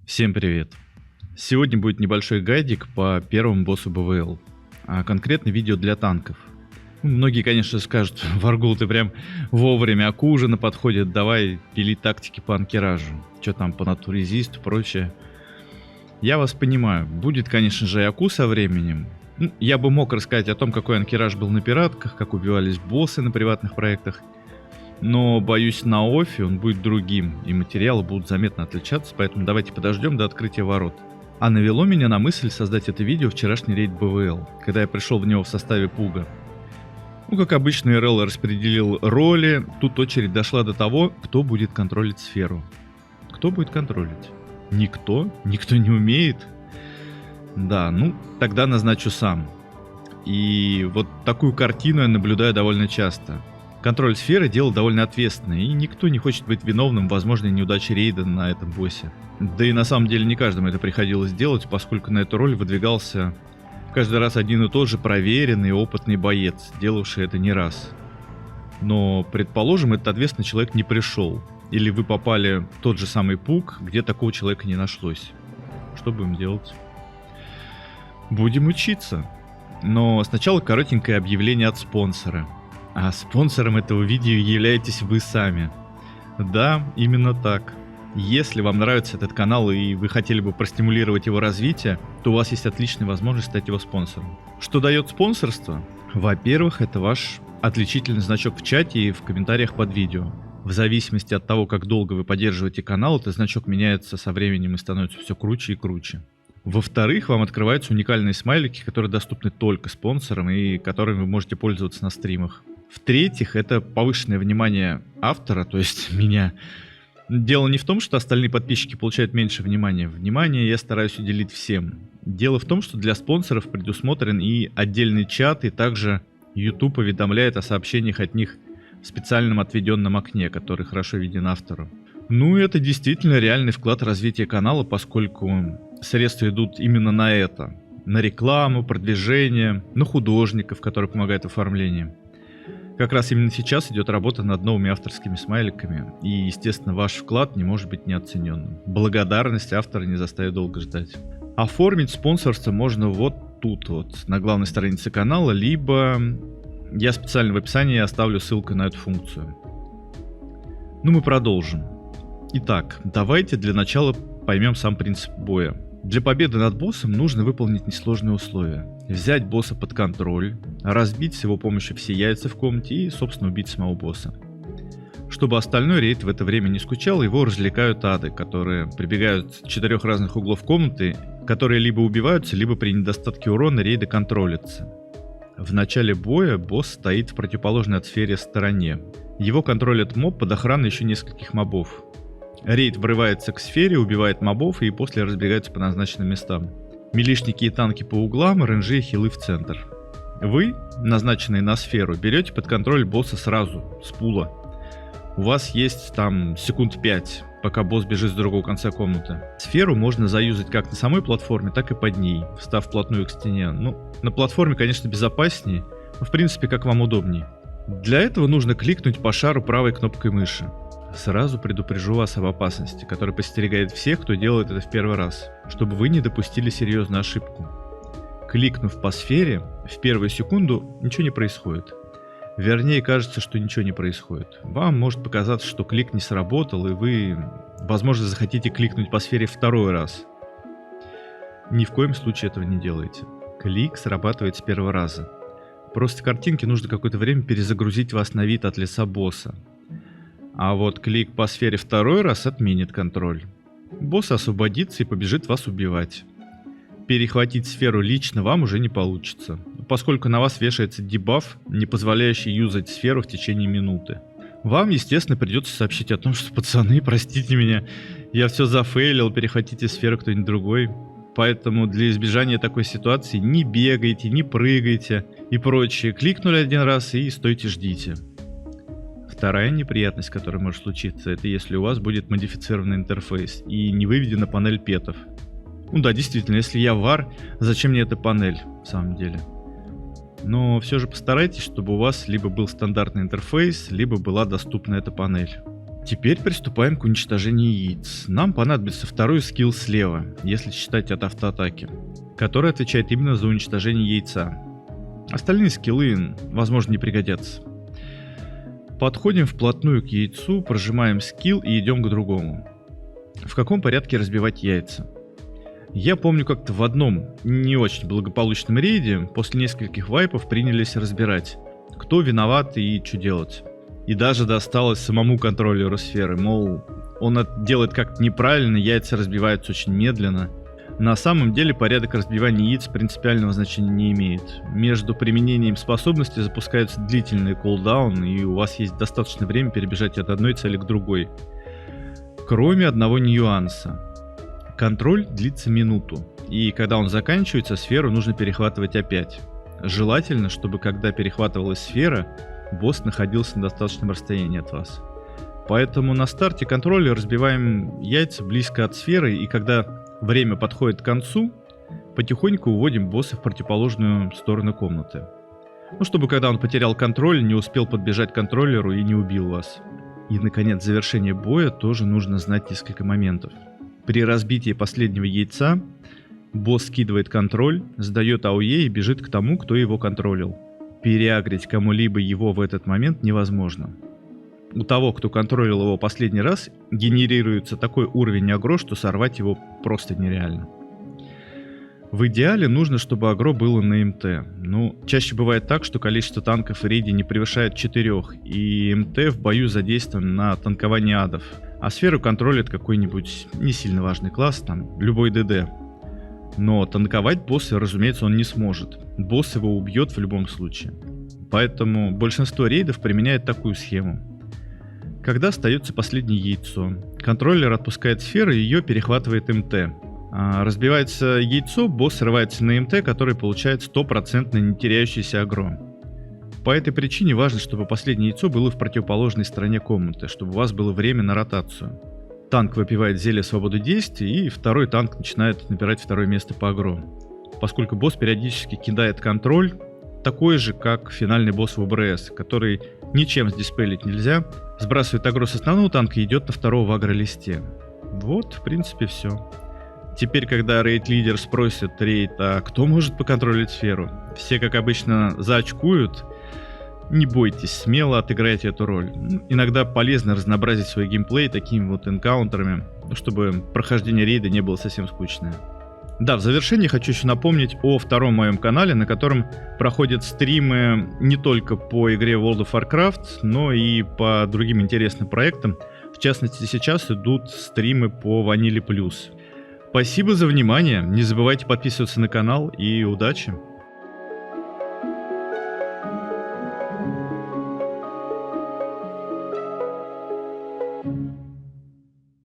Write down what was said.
Всем привет! Сегодня будет небольшой гайдик по первому боссу БВЛ, а конкретно видео для танков. Многие, конечно, скажут: Варгул, ты прям вовремя, Акужа на подходе, давай пилить тактики по анкеражу, что там по натурезисту, прочее. Я вас понимаю, будет, конечно же, и Аку со временем. Я бы мог рассказать о том, какой анкераж был на пиратках, как убивались боссы на приватных проектах, но, боюсь, на оффе он будет другим, и материалы будут заметно отличаться, поэтому давайте подождем до открытия ворот. А навело меня на мысль создать это видео вчерашний рейд БВЛ, когда я пришел в него в составе Пуга. Как обычно, РЛ распределил роли, тут очередь дошла до того, кто будет контролить сферу. Кто будет контролить? Никто? Никто не умеет? Да, тогда назначу сам. И вот такую картину я наблюдаю довольно часто. Контроль сферы — дело довольно ответственное, и никто не хочет быть виновным в возможной неудаче рейда на этом боссе. Да и на самом деле не каждому это приходилось делать, поскольку на эту роль выдвигался каждый раз один и тот же проверенный, опытный боец, делавший это не раз. Но, предположим, этот ответственный человек не пришел, или вы попали в тот же самый пуг, где такого человека не нашлось. Что будем делать? Будем учиться. Но сначала коротенькое объявление от спонсора. А спонсором этого видео являетесь вы сами. Да, именно так. Если вам нравится этот канал и вы хотели бы простимулировать его развитие, то у вас есть отличная возможность стать его спонсором. Что дает спонсорство? Во-первых, это ваш отличительный значок в чате и в комментариях под видео. В зависимости от того, как долго вы поддерживаете канал, этот значок меняется со временем и становится все круче и круче. Во-вторых, вам открываются уникальные смайлики, которые доступны только спонсорам и которыми вы можете пользоваться на стримах. В-третьих, это повышенное внимание автора, то есть меня. Дело не в том, что остальные подписчики получают меньше внимания. Внимание я стараюсь уделить всем. Дело в том, что для спонсоров предусмотрен и отдельный чат, и также YouTube уведомляет о сообщениях от них в специальном отведенном окне, который хорошо виден автору. Это действительно реальный вклад в развитие канала, поскольку средства идут именно на это. На рекламу, продвижение, на художников, которые помогают в оформлении. Как раз именно сейчас идет работа над новыми авторскими смайликами, и, естественно, ваш вклад не может быть неоцененным. Благодарность автора не заставит долго ждать. Оформить спонсорство можно вот тут вот, на главной странице канала, либо я специально в описании оставлю ссылку на эту функцию. Мы продолжим. Итак, давайте для начала поймем сам принцип боя. Для победы над боссом нужно выполнить несложные условия. Взять босса под контроль, разбить с его помощью все яйца в комнате и, собственно, убить самого босса. Чтобы остальной рейд в это время не скучал, его развлекают ады, которые прибегают с 4 разных углов комнаты, которые либо убиваются, либо при недостатке урона рейда контролятся. В начале боя босс стоит в противоположной от сфере стороне. Его контролят моб под охраной еще нескольких мобов. Рейд врывается к сфере, убивает мобов и после разбегается по назначенным местам. Милишники и танки по углам, ренжи и хилы в центр. Вы, назначенные на сферу, берете под контроль босса сразу, с пула. У вас есть там секунд 5, пока босс бежит с другого конца комнаты. Сферу можно заюзать как на самой платформе, так и под ней, встав вплотную к стене. На платформе, конечно, безопаснее, но в принципе как вам удобнее. Для этого нужно кликнуть по шару правой кнопкой мыши. Сразу предупрежу вас об опасности, которая подстерегает всех, кто делает это в первый раз, чтобы вы не допустили серьезную ошибку. Кликнув по сфере, в первую секунду ничего не происходит. Вернее, кажется, что ничего не происходит. Вам может показаться, что клик не сработал, и вы, возможно, захотите кликнуть по сфере второй раз. Ни в коем случае этого не делайте. Клик срабатывает с первого раза. Просто картинке нужно какое-то время перезагрузить вас на вид от лица босса. А вот клик по сфере второй раз отменит контроль. Босс освободится и побежит вас убивать. Перехватить сферу лично вам уже не получится, поскольку на вас вешается дебаф, не позволяющий юзать сферу в течение минуты. Вам, естественно, придется сообщить о том, что пацаны, простите меня, я все зафейлил, перехватите сферу кто-нибудь другой. Поэтому для избежания такой ситуации не бегайте, не прыгайте и прочее. Кликнули один раз и стойте, ждите. Вторая неприятность, которая может случиться, это если у вас будет модифицированный интерфейс и не выведена панель петов. Да, действительно, если я вар, зачем мне эта панель, в самом деле? Но все же постарайтесь, чтобы у вас либо был стандартный интерфейс, либо была доступна эта панель. Теперь приступаем к уничтожению яиц. Нам понадобится второй скилл слева, если считать от автоатаки, который отвечает именно за уничтожение яйца. Остальные скиллы, возможно, не пригодятся. Подходим вплотную к яйцу, прожимаем скилл и идем к другому. В каком порядке разбивать яйца? Я помню, как-то в одном не очень благополучном рейде после нескольких вайпов принялись разбирать, кто виноват и что делать. И даже досталось самому контроллеру сферы, мол, он это делает как-то неправильно, яйца разбиваются очень медленно. На самом деле порядок разбивания яиц принципиального значения не имеет. Между применением способности запускаются длительные кулдауны, и у вас есть достаточно времени перебежать от одной цели к другой. Кроме одного нюанса. Контроль длится минуту, и когда он заканчивается, сферу нужно перехватывать опять. Желательно, чтобы когда перехватывалась сфера, босс находился на достаточном расстоянии от вас. Поэтому на старте контроля разбиваем яйца близко от сферы, и когда время подходит к концу, потихоньку уводим босса в противоположную сторону комнаты. Чтобы когда он потерял контроль, не успел подбежать к контроллеру и не убил вас. И, наконец, в завершение боя тоже нужно знать несколько моментов. При разбитии последнего яйца босс скидывает контроль, сдает АОЕ и бежит к тому, кто его контролил. Переагрить кому-либо его в этот момент невозможно. У того, кто контролил его последний раз, генерируется такой уровень агро, что сорвать его просто нереально. В идеале нужно, чтобы агро было на МТ. Чаще бывает так, что количество танков в рейде не превышает 4, и МТ в бою задействован на танкование адов, а сферу контролит какой-нибудь не сильно важный класс, там любой ДД. Но танковать босса, разумеется, он не сможет. Босс его убьет в любом случае. Поэтому большинство рейдов применяет такую схему. Когда остается последнее яйцо, контроллер отпускает сферу и ее перехватывает МТ. Разбивается яйцо, босс срывается на МТ, который получает 100% не теряющийся агро. По этой причине важно, чтобы последнее яйцо было в противоположной стороне комнаты, чтобы у вас было время на ротацию. Танк выпивает зелье свободы действий, и второй танк начинает набирать второе место по агро. Поскольку босс периодически кидает контроль, такой же, как финальный босс в ОБРС, который ничем сдиспелить нельзя, сбрасывает агро с основного танка и идет на второго в агро-листе. Вот, в принципе, все. Теперь, когда рейд-лидер спросит рейд, а кто может поконтролить сферу? Все, как обычно, заочкуют. Не бойтесь, смело отыграйте эту роль. Иногда полезно разнообразить свой геймплей такими вот энкаунтерами, чтобы прохождение рейда не было совсем скучное. Да, в завершении хочу еще напомнить о втором моем канале, на котором проходят стримы не только по игре World of Warcraft, но и по другим интересным проектам. В частности, сейчас идут стримы по Vanilla Plus. Спасибо за внимание, не забывайте подписываться на канал и удачи!